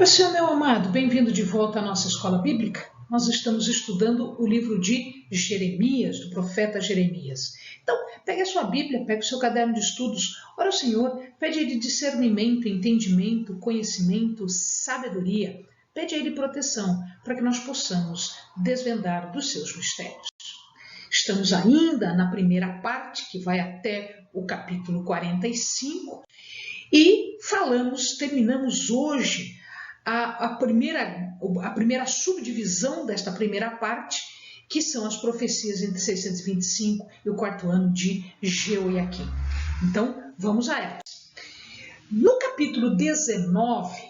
Paz, Senhor, meu amado, bem-vindo de volta à nossa escola bíblica. Nós estamos estudando o livro de Jeremias, do profeta Jeremias. Então, pegue a sua Bíblia, pegue o seu caderno de estudos, ora ao Senhor, pede a Ele discernimento, entendimento, conhecimento, sabedoria, pede a Ele proteção, para que nós possamos desvendar dos seus mistérios. Estamos ainda na primeira parte, que vai até o capítulo 45, e terminamos hoje a primeira subdivisão desta primeira parte, que são as profecias entre 625 e o quarto ano de Jeoiaquim. Então, vamos a elas. No capítulo 19,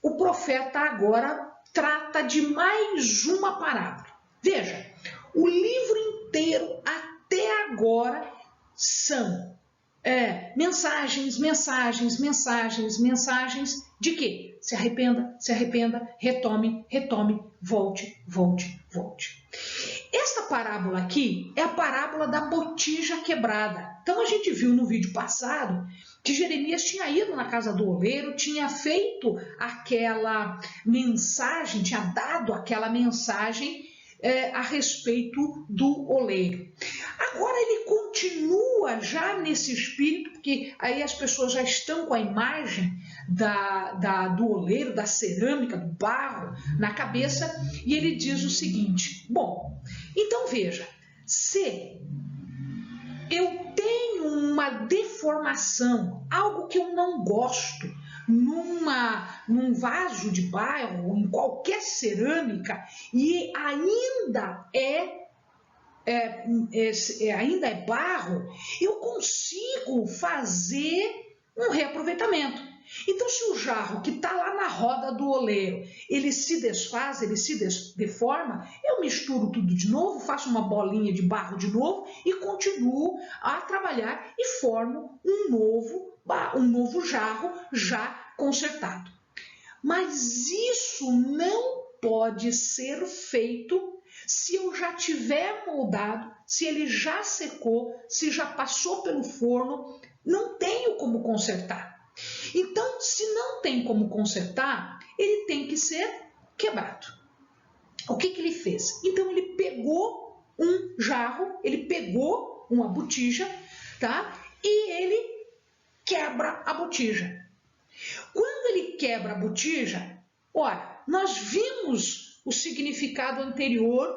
o profeta agora trata de mais uma parábola. Veja, o livro inteiro até agora são mensagens de quê? Se arrependa, retome, volte. Esta parábola aqui é a parábola da botija quebrada. Então a gente viu no vídeo passado que Jeremias tinha ido na casa do oleiro, tinha feito aquela mensagem, tinha dado aquela mensagem a respeito do oleiro. Agora ele continua já nesse espírito, porque aí as pessoas já estão com a imagem do oleiro, da cerâmica, do barro na cabeça, e ele diz o seguinte: bom, então veja, se eu tenho uma deformação, algo que eu não gosto, num vaso de barro, em qualquer cerâmica, e ainda ainda é barro, eu consigo fazer um reaproveitamento. Então, se o jarro que está lá na roda do oleiro, ele se desfaz, ele se deforma, eu misturo tudo de novo, faço uma bolinha de barro de novo e continuo a trabalhar e formo um novo jarro já consertado. Mas isso não pode ser feito se eu já tiver moldado, se ele já secou, se já passou pelo forno, não tenho como consertar. Então, se não tem como consertar, ele tem que ser quebrado. O que ele fez? Então, ele pegou um jarro, ele pegou uma botija, tá? E ele quebra a botija. Quando ele quebra a botija, olha, nós vimos o significado anterior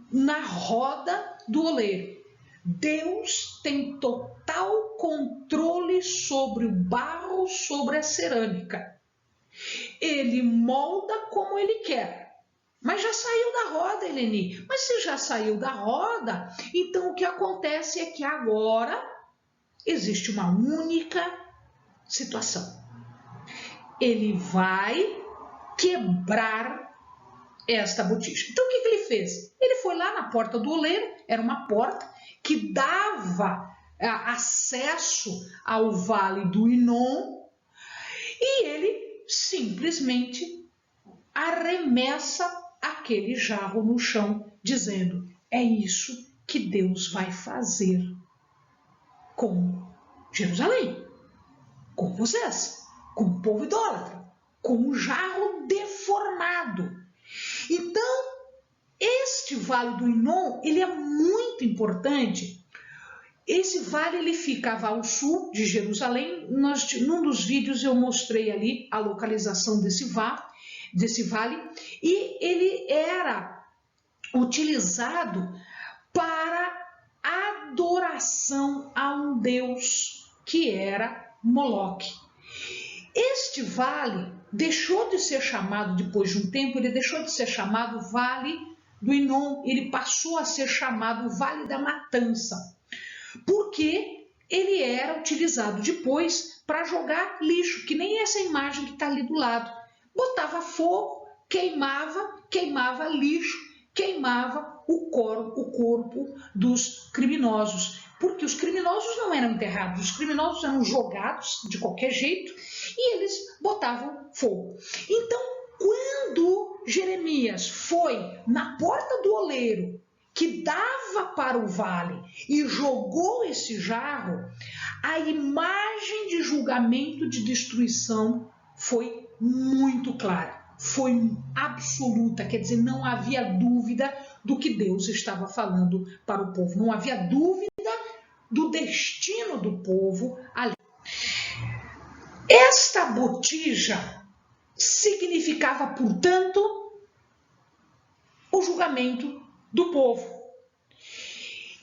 na roda do oleiro. Deus tem total controle sobre o barro, sobre a cerâmica. Ele molda como ele quer. Mas já saiu da roda, Eleni. Mas se já saiu da roda, então o que acontece é que agora existe uma única situação. Ele vai quebrar esta botija. Então o que ele fez? Ele foi lá na porta do oleiro, era uma porta que dava acesso ao vale do Inom, e ele simplesmente arremessa aquele jarro no chão, dizendo: é isso que Deus vai fazer com Jerusalém, com vocês, com o povo idólatra, com o jarro deformado. Então, este vale do Inom, ele é muito importante. Esse vale, ele ficava ao sul de Jerusalém. Num dos vídeos eu mostrei ali a localização desse vale, e ele era utilizado para adoração a um deus que era Moloque. Este vale deixou de ser chamado, depois de um tempo, ele deixou de ser chamado Vale do Inom, ele passou a ser chamado Vale da Matança, porque ele era utilizado depois para jogar lixo, que nem essa imagem que está ali do lado. Botava fogo, queimava lixo, queimava o corpo dos criminosos, porque os criminosos não eram enterrados, os criminosos eram jogados de qualquer jeito e eles botavam fogo. Então, quando Jeremias foi na porta do oleiro que dava para o vale e jogou esse jarro, a imagem de julgamento de destruição foi muito clara, foi absoluta, quer dizer, não havia dúvida do que Deus estava falando para o povo, não havia dúvida do destino do povo ali. Esta botija significava, portanto, o julgamento do povo.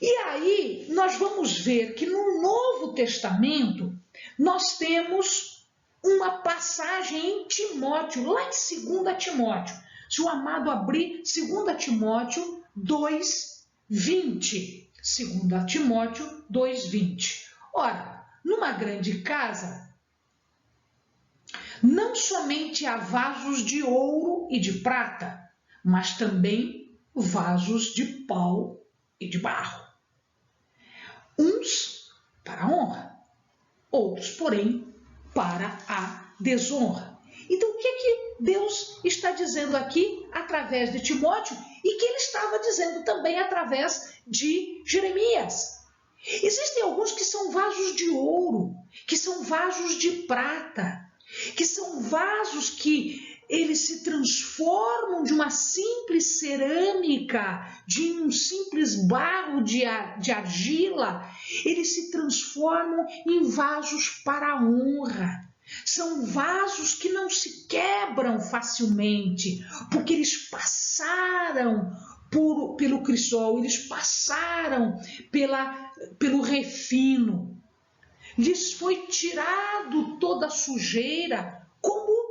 E aí nós vamos ver que no Novo Testamento nós temos uma passagem em Timóteo, lá em 2 Timóteo. Se o amado abrir 2 Timóteo 2:20. 2 Timóteo 2:20. Ora, numa grande casa, não somente há vasos de ouro e de prata, mas também vasos de pau e de barro. Uns para a honra, outros, porém, para a desonra. Então, o que é que Deus está dizendo aqui através de Timóteo e que ele estava dizendo também através de Jeremias? Existem alguns que são vasos de ouro, que são vasos de prata, que são vasos que eles se transformam de uma simples cerâmica, de um simples barro de argila, eles se transformam em vasos para a honra. São vasos que não se quebram facilmente, porque eles passaram pelo crisol, eles passaram pelo refino. Lhes foi tirado toda a sujeira, como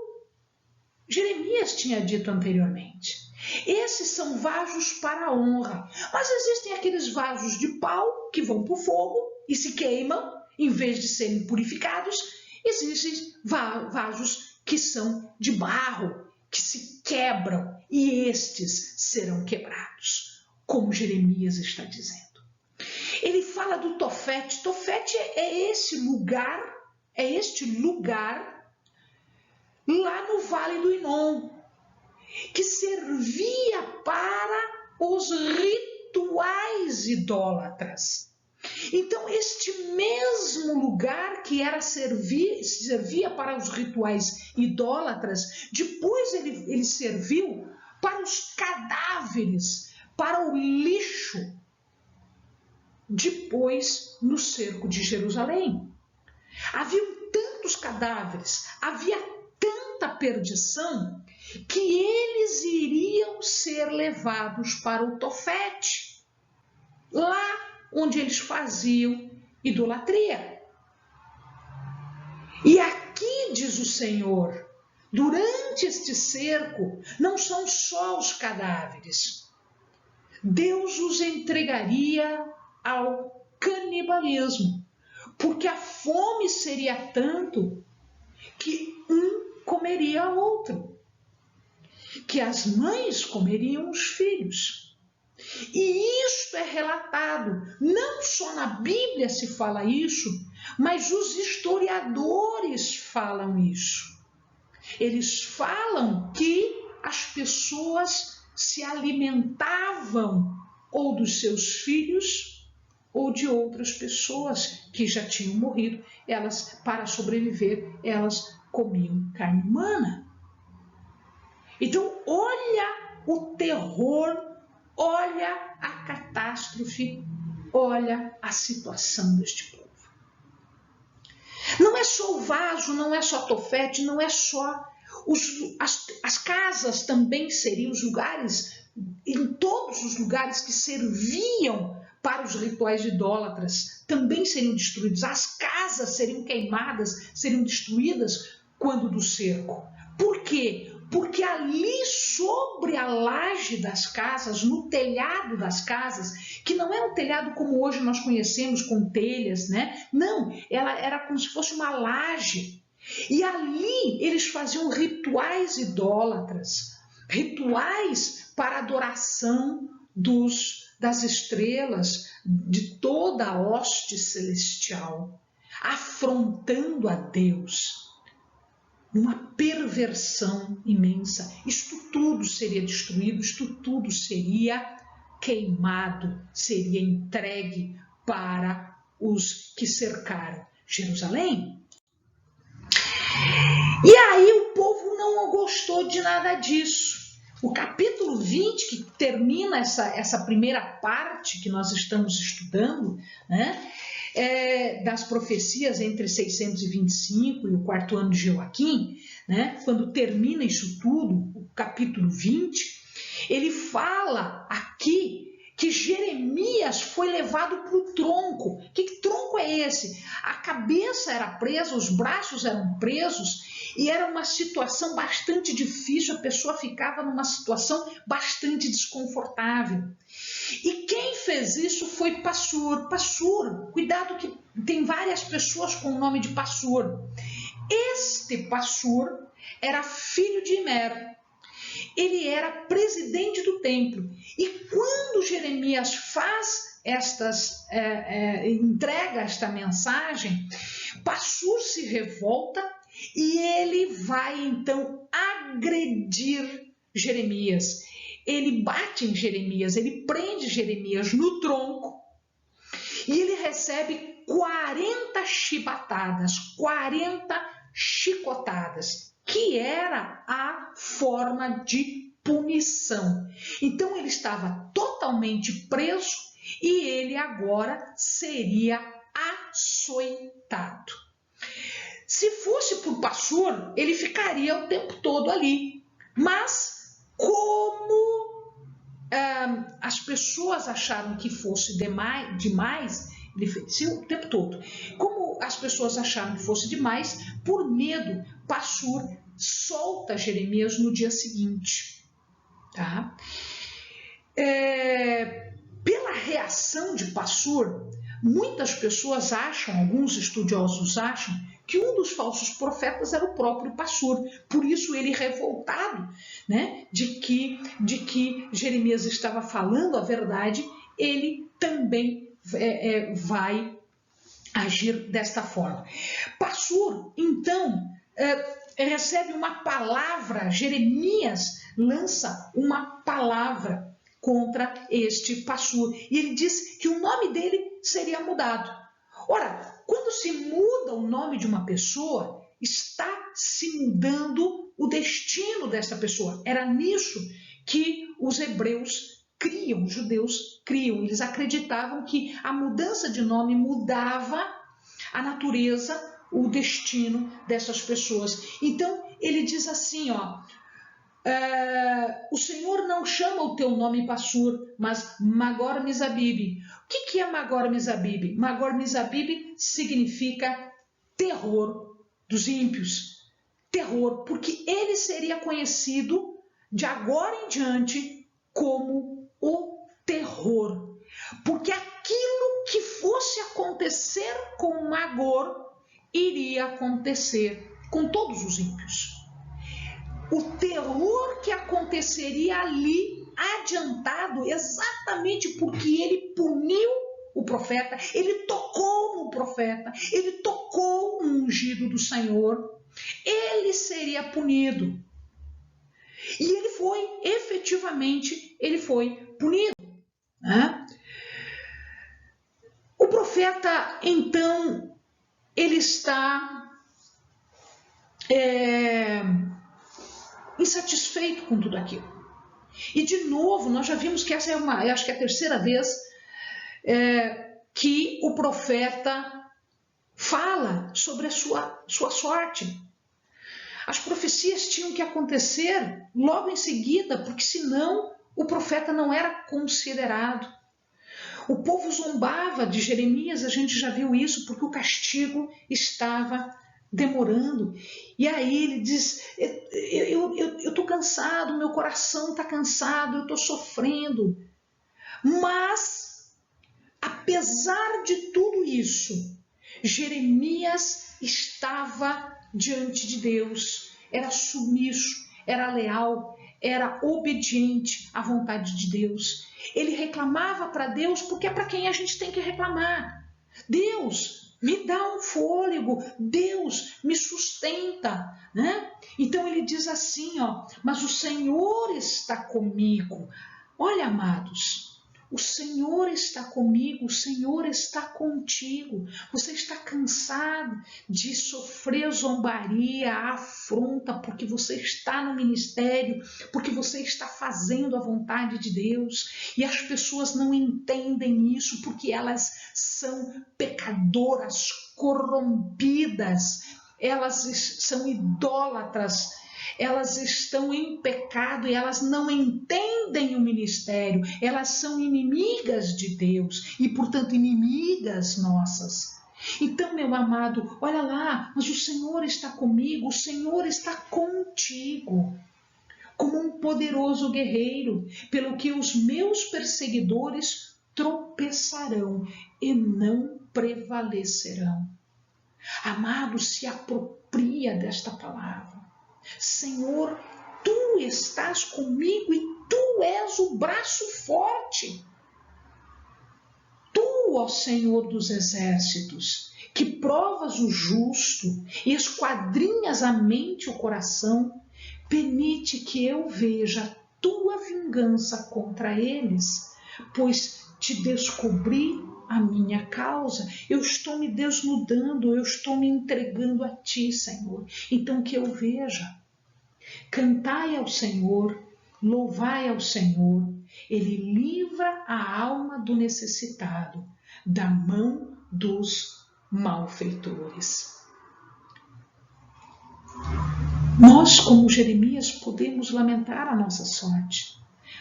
Jeremias tinha dito anteriormente. Esses são vasos para a honra. Mas existem aqueles vasos de pau que vão para o fogo e se queimam, em vez de serem purificados. Existem vasos que são de barro, que se quebram, e estes serão quebrados, como Jeremias está dizendo. Ele fala do Tofete. Tofete é este lugar lá no Vale do Inom, que servia para os rituais idólatras. Então, este mesmo lugar que servia para os rituais idólatras, depois ele serviu para os cadáveres, para o lixo, depois no cerco de Jerusalém. Haviam tantos cadáveres, havia tanta perdição, que eles iriam ser levados para o Tofete, lá onde eles faziam idolatria. E aqui diz o Senhor, durante este cerco, não são só os cadáveres. Deus os entregaria ao canibalismo, porque a fome seria tanto que um comeria outro, que as mães comeriam os filhos. E isto é relatado, não só na Bíblia se fala isso, mas os historiadores falam isso. Eles falam que as pessoas se alimentavam ou dos seus filhos ou de outras pessoas que já tinham morrido. Elas, para sobreviver, elas comiam carne humana. Então, olha o terror, olha a catástrofe, olha a situação deste povo. Não é só o vaso, não é só Tofete, não é só as casas, também seriam os lugares, em todos os lugares que serviam para os rituais idólatras, também seriam destruídos. As casas seriam queimadas, seriam destruídas quando do cerco. Por quê? Porque ali sobre a laje das casas, no telhado das casas, que não era um telhado como hoje nós conhecemos com telhas, né? Não, ela era como se fosse uma laje. E ali eles faziam rituais idólatras, rituais para adoração das estrelas, de toda a hoste celestial, afrontando a Deus. Numa perversão imensa. Isto tudo seria destruído, isto tudo seria queimado, seria entregue para os que cercaram Jerusalém. E aí o povo gostou de nada disso. O capítulo 20, que termina essa primeira parte que nós estamos estudando, né, das profecias entre 625 e o quarto ano de Joaquim, né, quando termina isso tudo, o capítulo 20, ele fala aqui que Jeremias foi levado para o tronco. Que tronco é esse? A cabeça era presa, os braços eram presos e era uma situação bastante difícil, a pessoa ficava numa situação bastante desconfortável. E quem fez isso foi Passur. Passur, cuidado que tem várias pessoas com o nome de Passur. Este Passur era filho de Imer. Ele era presidente do templo. E quando Jeremias faz entrega esta mensagem, Passur se revolta e ele vai então agredir Jeremias. Ele bate em Jeremias, ele prende Jeremias no tronco e ele recebe 40 chibatadas, 40 chicotadas, que era a forma de punição. Então ele estava totalmente preso e ele agora seria açoitado. Se fosse por Passur, ele ficaria o tempo todo ali. Mas como as pessoas acharam que fosse demais, ele fez o tempo todo. Como as pessoas acharam que fosse demais, por medo, Passur solta Jeremias no dia seguinte. Tá? Pela reação de Passur, muitas pessoas acham, alguns estudiosos acham, que um dos falsos profetas era o próprio Passur. Por isso ele revoltado, né, de que Jeremias estava falando a verdade, ele também vai agir desta forma. Passur, então, recebe uma palavra, Jeremias lança uma palavra contra este Passur. E ele diz que o nome dele seria mudado. Ora, quando se muda o nome de uma pessoa, está se mudando o destino dessa pessoa. Era nisso que os hebreus criam, os judeus criam. Eles acreditavam que a mudança de nome mudava a natureza, o destino dessas pessoas. Então, ele diz assim, o Senhor não chama o teu nome Passur, mas Magor Mizabib. O que é Magor Mizabib? Magor Mizabib significa terror dos ímpios. Terror, porque ele seria conhecido de agora em diante como o terror. Porque aquilo que fosse acontecer com Magor iria acontecer com todos os ímpios. O terror que aconteceria ali, adiantado, exatamente porque ele puniu o profeta, ele tocou no profeta, ele tocou no ungido do Senhor, ele seria punido. E ele foi, efetivamente, ele foi punido. Né? O profeta, então, ele está insatisfeito com tudo aquilo. E de novo, nós já vimos que essa é acho que é a terceira vez que o profeta fala sobre a sua sorte. As profecias tinham que acontecer logo em seguida, porque senão o profeta não era considerado. O povo zombava de Jeremias, a gente já viu isso, porque o castigo estava demorando. E aí ele diz, eu estou cansado, meu coração está cansado, eu estou sofrendo. Mas, apesar de tudo isso, Jeremias estava diante de Deus, era submisso, era leal, era obediente à vontade de Deus. Ele reclamava para Deus, porque é para quem a gente tem que reclamar. Deus, me dá um fôlego, Deus, me sustenta, né? Então ele diz assim, mas o Senhor está comigo. Olha, amados, O Senhor está comigo, o Senhor está contigo. Você está cansado de sofrer zombaria, afronta, porque você está no ministério, porque você está fazendo a vontade de Deus. E as pessoas não entendem isso porque elas são pecadoras, corrompidas, elas são idólatras. Elas estão em pecado e elas não entendem o ministério. Elas são inimigas de Deus e, portanto, inimigas nossas. Então, meu amado, olha lá, mas o Senhor está comigo, o Senhor está contigo, como um poderoso guerreiro, pelo que os meus perseguidores tropeçarão e não prevalecerão. Amado, se apropria desta palavra. Senhor, tu estás comigo e tu és o braço forte. Tu, ó Senhor dos exércitos, que provas o justo e esquadrinhas a mente e o coração, permite que eu veja a tua vingança contra eles, pois te descobri a minha causa. Eu estou me desnudando, eu estou me entregando a ti, Senhor. Então que eu veja. Cantai ao Senhor, louvai ao Senhor. Ele livra a alma do necessitado da mão dos malfeitores. Nós, como Jeremias, podemos lamentar a nossa sorte,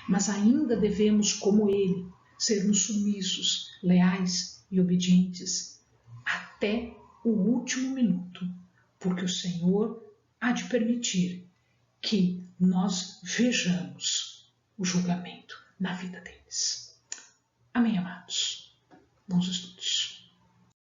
mas ainda devemos, como ele, sermos submissos, leais e obedientes até o último minuto, porque o Senhor há de permitir que nós vejamos o julgamento na vida deles. Amém, amados? Bons estudos.